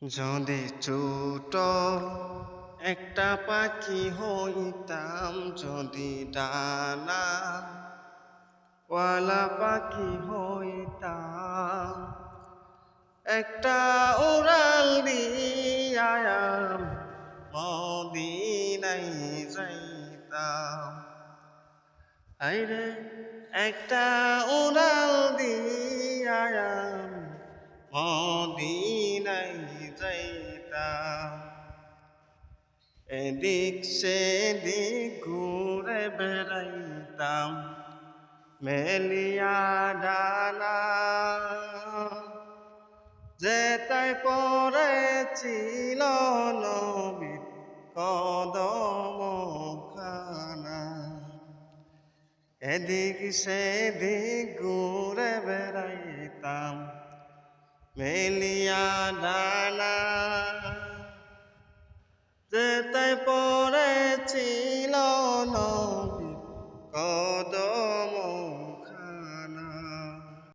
যদি ছোট একটা পাখি হইতাম, যদি ডানা ওয়ালা পাখি হইতাম, একটা উড়াল দিয়াম মদিনায় যাইতাম। আইরে একটা উড়াল দিয়াম মদিনায় যাইতাম। এদিক সেদিক ঘুরে বেড়াইতাম মেলিয়া ডানা, যেটাই পড়েছিল নবীর কদম খানা। এদিক সেদিক ঘুরে বেড়াইতাম মেলিয়া ডানা, যেটাই পড়েছিল নবীর কদম